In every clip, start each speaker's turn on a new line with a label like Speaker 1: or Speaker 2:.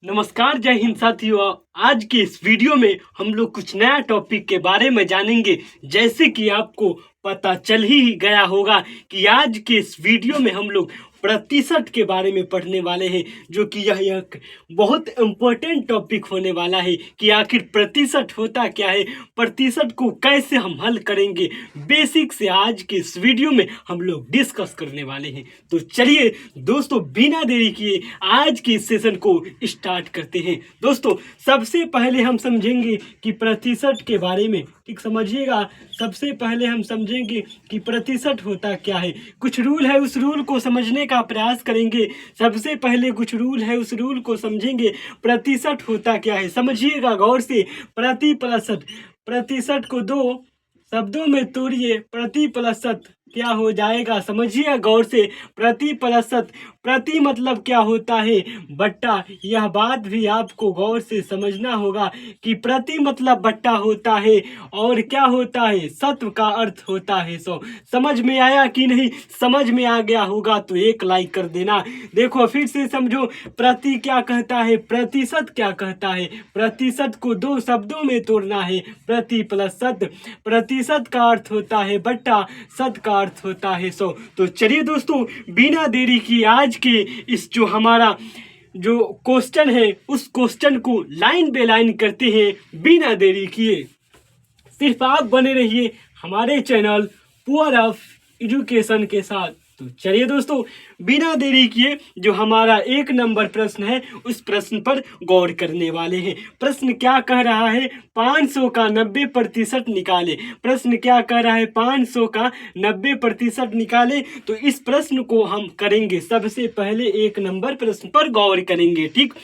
Speaker 1: नमस्कार, जय हिंद साथियों। आज के इस वीडियो में हम लोग कुछ नया टॉपिक के बारे में जानेंगे। जैसे कि आपको पता चल ही गया होगा कि आज के इस वीडियो में हम लोग प्रतिशत के बारे में पढ़ने वाले हैं, जो कि यह एक बहुत इम्पोर्टेंट टॉपिक होने वाला है कि आखिर प्रतिशत होता क्या है, प्रतिशत को कैसे हम हल करेंगे। बेसिक से आज के इस वीडियो में हम लोग डिस्कस करने वाले हैं। तो चलिए दोस्तों, बिना देरी किए आज के इस सेशन को स्टार्ट करते हैं। दोस्तों, सबसे पहले हम समझेंगे कि प्रतिशत के बारे में, ठीक समझिएगा। सबसे पहले हम समझेंगे कि प्रतिशत होता क्या है। कुछ रूल है, उस रूल को समझने का प्रयास करेंगे। सबसे पहले कुछ रूल है, उस रूल को समझेंगे। प्रतिशत होता क्या है समझिएगा गौर से। प्रतिशत, प्रतिशत को दो शब्दों में तोड़िए, प्रतिशत क्या हो जाएगा समझिए गौर से। प्रतिशत, प्रति मतलब क्या होता है, बट्टा। यह बात भी आपको गौर से समझना होगा कि प्रति मतलब बट्टा होता है और क्या होता है, सत्व का अर्थ होता है 100। समझ में आया कि नहीं? समझ में आ गया होगा तो एक लाइक कर देना। देखो फिर से समझो, प्रति क्या कहता है, प्रतिशत क्या कहता है। प्रतिशत को दो शब्दों में तोड़ना है, प्रति प्लस शत। प्रतिशत का अर्थ होता है बट्टा, शत का अर्थ होता है 100। तो चलिए दोस्तों, बिना देरी की आज के इस जो हमारा जो क्वेश्चन है, उस क्वेश्चन को लाइन बाय लाइन करते हैं बिना देरी किए। सिर्फ आप बने रहिए हमारे चैनल पावर ऑफ एजुकेशन के साथ। तो चलिए दोस्तों, बिना देरी किए जो हमारा 1 नंबर प्रश्न है, उस प्रश्न पर गौर करने वाले हैं। प्रश्न क्या कह रहा है, 500 का 90% निकाले। प्रश्न क्या कह रहा है, 500 का 90% निकाले। तो इस प्रश्न को हम करेंगे, सबसे पहले 1 नंबर प्रश्न पर गौर करेंगे। ठीक,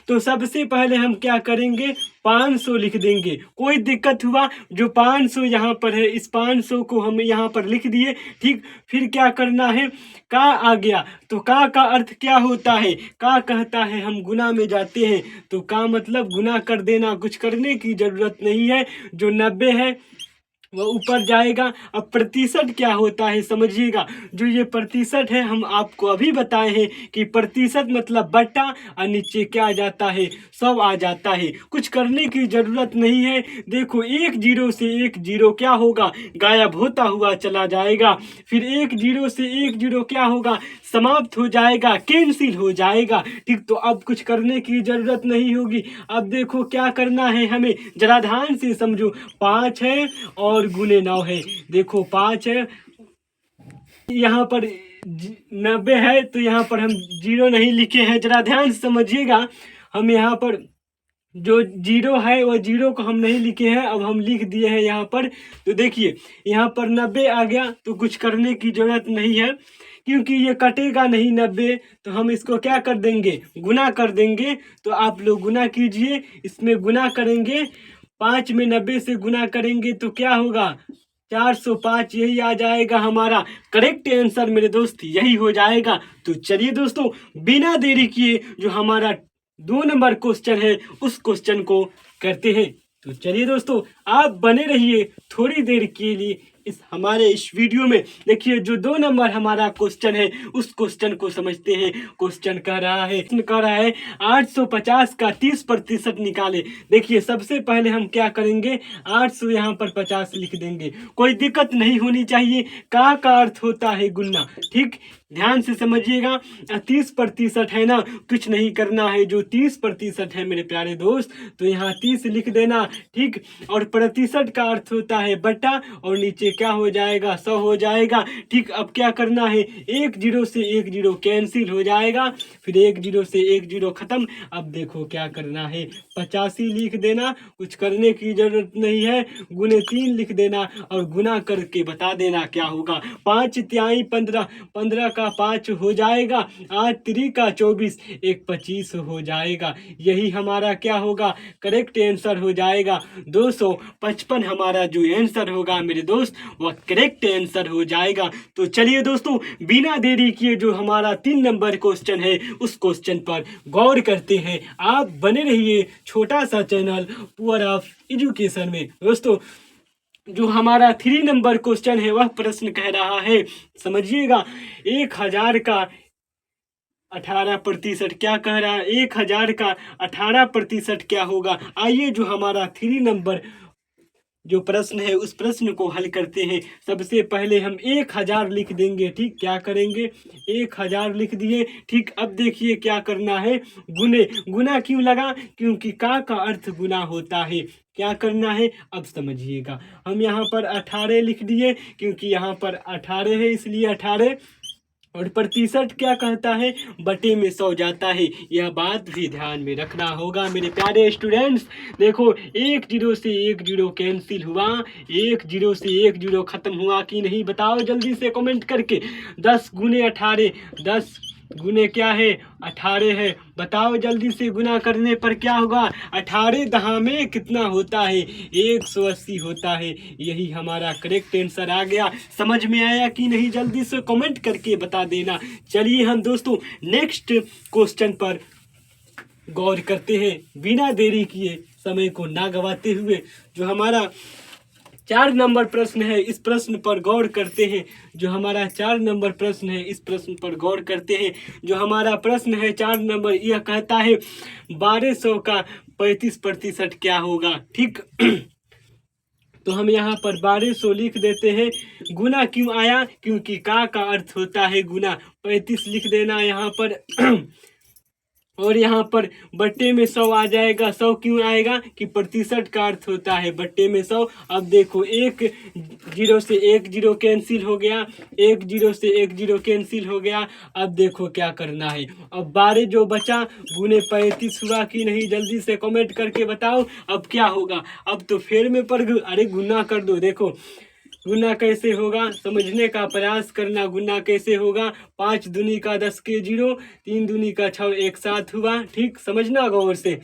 Speaker 1: तो सबसे पहले हम क्या करेंगे, 500 लिख देंगे। कोई दिक्कत हुआ? जो 500 यहाँ पर है, इस 500 को हम यहाँ पर लिख दिए। ठीक, फिर क्या करना है, का आ गया तो का अर्थ क्या होता है, का कहता है हम गुना में जाते हैं, तो का मतलब गुना कर देना, कुछ करने की जरूरत नहीं है। जो 90 है वह ऊपर जाएगा। अब प्रतिशत क्या होता है समझिएगा। जो ये प्रतिशत है, हम आपको अभी बताए हैं कि प्रतिशत मतलब बट्टा और नीचे क्या आ जाता है, 100 आ जाता है। कुछ करने की जरूरत नहीं है। देखो, 1 0 से 1 0 क्या होगा, गायब होता हुआ चला जाएगा। फिर 1 0 से 1 0 क्या होगा, समाप्त हो जाएगा, कैंसिल हो जाएगा। ठीक, तो अब कुछ करने की जरूरत नहीं होगी। अब देखो क्या करना है हमें, जरा ध्यान से समझो। 5 है और गुने 9 है। देखो 5 है, यहाँ पर 90 है, तो यहाँ पर हम 0 नहीं लिखे हैं। जरा ध्यान से समझिएगा। हम यहाँ पर जो 0 है वो 0 को हम नहीं लिखे हैं, अब हम लिख दिए हैं यहाँ पर। तो देखिए यहाँ पर 90 आ गया, तो कुछ करने की जरूरत नहीं है क्योंकि ये कटेगा नहीं 90। तो हम इसको क्या कर देंगे, गुना कर देंगे। तो आप लोग गुना कीजिए, इसमें गुना करेंगे। 5 में 90 से गुना करेंगे तो क्या होगा, 405। यही आ जाएगा हमारा करेक्ट आंसर मेरे दोस्त, यही हो जाएगा। तो चलिए दोस्तों, बिना देरी किए जो हमारा 2 नंबर क्वेश्चन है, उस क्वेश्चन को करते हैं। तो चलिए दोस्तों, आप बने रहिए थोड़ी देर के लिए इस वीडियो में। देखिए, जो 2 नंबर हमारा क्वेश्चन है, उस क्वेश्चन को समझते हैं। क्वेश्चन कह रहा है 850 का 30% निकाले। देखिए, सबसे पहले हम क्या करेंगे, 800 यहाँ पर 50 लिख देंगे। कोई दिक्कत नहीं होनी चाहिए। का अर्थ होता है गुना। ठीक, ध्यान से समझिएगा। 30% है ना, कुछ नहीं करना है। जो 30% है मेरे प्यारे दोस्त, तो यहाँ 30 लिख देना। ठीक, और प्रतिशत का अर्थ होता है बटा, और नीचे क्या हो जाएगा, 100 हो जाएगा। ठीक, अब क्या करना है, 1 0 से 1 0 कैंसिल हो जाएगा। फिर 1 0 से 1 0 खत्म। अब देखो क्या करना है, 85 लिख देना। कुछ करने की जरूरत नहीं है। गुने 3 लिख देना और गुना करके बता देना क्या होगा। 5 तिहाई 15, 15 का 5 हो जाएगा। 8 3 का 24, 1 25 हो जाएगा। यही हमारा क्या होगा, करेक्ट आंसर हो जाएगा। 255 हमारा जो आंसर होगा मेरे दोस्त, वह करेक्ट आंसर हो जाएगा। तो चलिए दोस्तों, बिना देरी किए जो हमारा 3 नंबर क्वेश्चन है, उस क्वेश्चन पर गौर करते हैं। आप बने रहिए छोटा सा चैनल पावर ऑफ एजुकेशन में। दोस्तों, जो हमारा 3 नंबर क्वेश्चन है, वह प्रश्न कह रहा है, समझिएगा, 1000 का 18% क्या कह रहा है? 1000 का 18% क्या होगा? आइए जो हमारा 3 नंबर जो प्रश्न है उस प्रश्न को हल करते हैं। सबसे पहले हम 1000 लिख देंगे, ठीक। क्या करेंगे? 1000 लिख दिए, ठीक। अब देखिए क्या करना है, गुने। गुना क्यों लगा? क्योंकि का अर्थ गुना होता है। क्या करना है अब समझिएगा। हम यहाँ पर 18 लिख दिए क्योंकि यहाँ पर 18 है इसलिए 18। और प्रतिशत क्या कहता है? बटे में 100 जाता है। यह बात भी ध्यान में रखना होगा मेरे प्यारे स्टूडेंट्स। देखो 1 जीरो से 1 जीरो कैंसिल हुआ, 1 जीरो से 1 जीरो खत्म हुआ कि नहीं? बताओ जल्दी से कमेंट करके। 10 गुने 18, 10 गुने क्या है? 18 है। बताओ जल्दी से, गुना करने पर क्या होगा? 18 दहा में कितना होता है? 180 होता है। यही हमारा करेक्ट आंसर आ गया। समझ में आया कि नहीं? जल्दी से कमेंट करके बता देना। चलिए हम दोस्तों नेक्स्ट क्वेश्चन पर गौर करते हैं बिना देरी किए, समय को ना गवाते हुए। जो हमारा 4 नंबर प्रश्न है इस प्रश्न पर गौर करते हैं। जो हमारा 4 नंबर प्रश्न है इस प्रश्न पर गौर करते हैं। जो हमारा प्रश्न है 4 नंबर, यह कहता है 1200 का 35% क्या होगा? ठीक। तो हम यहाँ पर 1200 लिख देते हैं। गुना क्यों आया? क्योंकि का अर्थ होता है गुना। 35 लिख देना यहाँ पर। और यहाँ पर बट्टे में 100 आ जाएगा। 100 क्यों आएगा? कि प्रतिशत का अर्थ होता है बट्टे में 100। अब देखो 1 जीरो से 1 जीरो कैंसिल हो गया, 1 जीरो से 1 जीरो कैंसिल हो गया। अब देखो क्या करना है। अब 12 जो बचा गुने 35 हुआ कि नहीं? जल्दी से कमेंट करके बताओ अब क्या होगा। अब तो फेर में पड़ गए। अरे गुना कर दो। देखो गुना कैसे होगा समझने का प्रयास करना। गुना कैसे होगा? 5 दूनी का 10 के जीरो, 3 दूनी का 6 एक साथ हुआ, ठीक। समझना गौर से।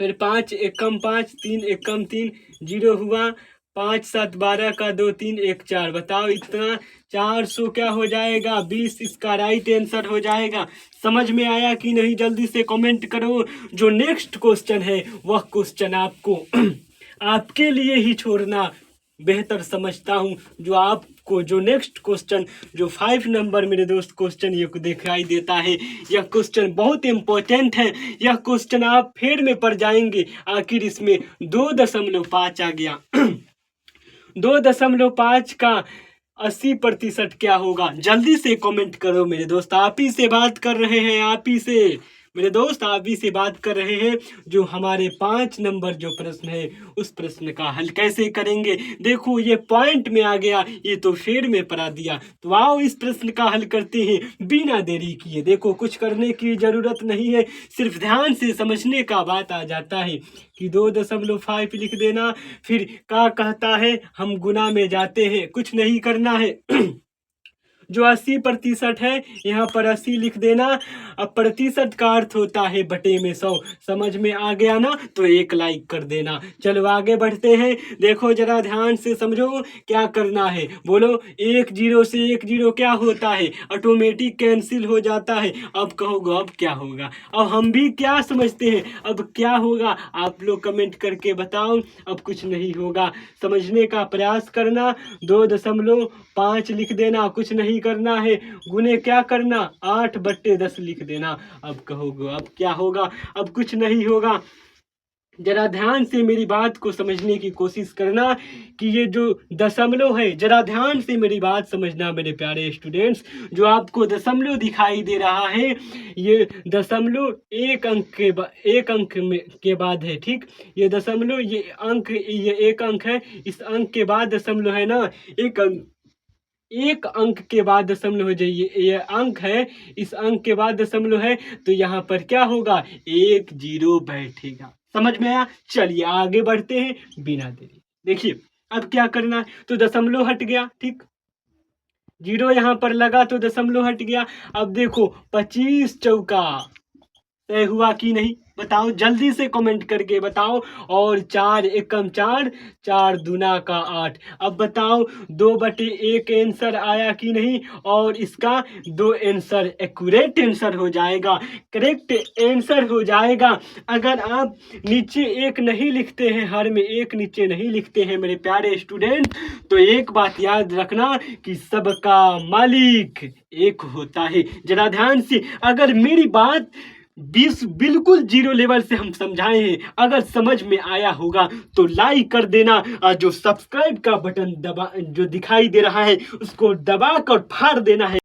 Speaker 1: फिर 5 एक कम 5, 3 एक कम 3, जीरो हुआ। 5 7 12 का 2 3 1 4। बताओ इतना 400 क्या हो जाएगा? 20 इसका राइट आंसर हो जाएगा। समझ में आया कि नहीं? जल्दी से कमेंट करो। जो नेक्स्ट क्वेश्चन है वह क्वेश्चन आपको आपके लिए ही छोड़ना बेहतर समझता हूं। जो आपको जो नेक्स्ट क्वेश्चन जो 5 नंबर मेरे दोस्त क्वेश्चन ये दिखाई देता है, यह क्वेश्चन बहुत इंपॉर्टेंट है। यह क्वेश्चन आप फेर में पड़ जाएंगे। आखिर इसमें 2.5 आ गया। 2.5 का 80% क्या होगा? जल्दी से कमेंट करो मेरे दोस्त। आप ही से बात कर रहे हैं, आप ही से मेरे दोस्त, आप ही से बात कर रहे हैं। जो हमारे 5 नंबर जो प्रश्न है उस प्रश्न का हल कैसे करेंगे? देखो ये पॉइंट में आ गया, ये तो फेर में पड़ा दिया। तो आओ इस प्रश्न का हल करते हैं बिना देरी किए। देखो कुछ करने की जरूरत नहीं है, सिर्फ ध्यान से समझने का बात आ जाता है कि 2.5 लिख देना। फिर क्या कहता है? हम गुना में जाते हैं, कुछ नहीं करना है। जो 80% है यहाँ पर 80 लिख देना। अब प्रतिशत का अर्थ होता है बटे में 100। समझ में आ गया ना? तो एक लाइक कर देना। चलो आगे बढ़ते हैं। देखो जरा ध्यान से समझो क्या करना है। बोलो 1 जीरो से 1 जीरो क्या होता है? ऑटोमेटिक कैंसिल हो जाता है। अब कहोगे अब क्या होगा? अब हम भी क्या समझते हैं, अब क्या होगा? आप लोग कमेंट करके बताओ। अब कुछ नहीं होगा, समझने का प्रयास करना। 2.5 लिख देना, कुछ नहीं करना है। गुने क्या करना? 8/10 लिख देना। अब कहोगे अब क्या होगा? अब कुछ नहीं होगा। जरा ध्यान से मेरी बात को समझने की कोशिश करना कि ये जो दशमलव है, जरा ध्यान से मेरी बात समझना मेरे प्यारे स्टूडेंट्स। जो आपको दशमलव दिखाई दे रहा है, ये दशमलव एक अंक के बाद है, ठीक। ये दशमलव ये एक अंक है। इस अंक के बाद दशमलव है ना, एक अंक के बाद दशमलव हो जाइए। ये अंक है, इस अंक के बाद दशमलव है, तो यहाँ पर क्या होगा? 1 जीरो बैठेगा। समझ में आया? चलिए आगे बढ़ते हैं बिना देरी। देखिए अब क्या करना है। तो दशमलव हट गया, ठीक। जीरो यहाँ पर लगा तो दशमलव हट गया। अब देखो 25 चौका तय हुआ कि नहीं? बताओ, जल्दी से कमेंट करके बताओ। और 4 एकम 4, 4 दूना का 8। अब बताओ 2/1 आंसर आया कि नहीं? और इसका 2 आंसर एक्यूरेट आंसर हो जाएगा, करेक्ट आंसर हो जाएगा। अगर आप नीचे एक नहीं लिखते हैं, हर में एक नीचे नहीं लिखते हैं मेरे प्यारे स्टूडेंट, तो एक बात याद रखना कि सबका मालिक एक होता है। जरा ध्यान से, अगर मेरी बात 20 बिल्कुल जीरो लेवल से हम समझाए हैं, अगर समझ में आया होगा तो लाइक कर देना, और जो सब्सक्राइब का बटन दबा जो दिखाई दे रहा है उसको दबा कर फाड़ देना है।